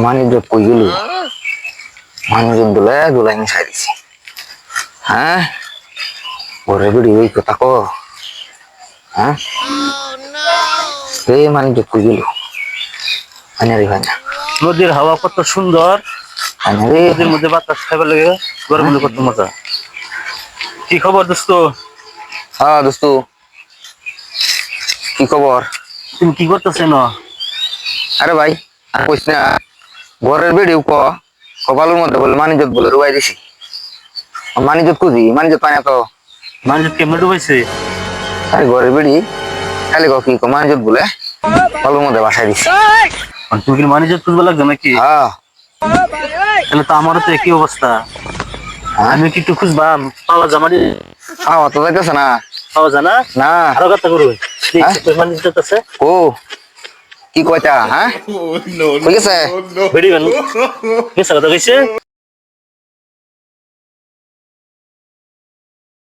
মানে জব কই গেল মানুষজন দুলাই মিশাই দিছি হ্যাঁ ওরে বিড়ি ওই কথা কো হ্যাঁ এই মানে জব কই গেল আনারি ভাই না নদীর হাওয়া কত সুন্দর আনারি নদীর মধ্যে বাতাস খাইবার লাগে গরম হলে কত মজা কি খবর দোস্ত হ্যাঁ দোস্ত কি খবর তুমি কি করতেছ না আরে ভাই আর কইস না ঘরের বেড়িও কপালের মধ্যে বলে মানিজত বলে রুবাই দিছি মানিজত খুঁজি মানিজত পাই না তো মানুষ কেমনে ডুবাইছে আরে ঘরের বেড়ি খালি কি মানিজত বলে কপালের মধ্যে বাসায় দিছি তুমি কি মানুষ খুঁজবা লাগবে নাকি হ্যাঁ তাহলে তো আমারও তো একই অবস্থা আমি কি একটু খুঁজবা পাওয়া যাবে খাওয়া তো যাইতেছে না পাওয়া যায় না না আরো কথা করো মানুষ আছে ও কি কয়টা হ্যাঁ ঠিক আছে বেড়ি মানুষ কথা কইছে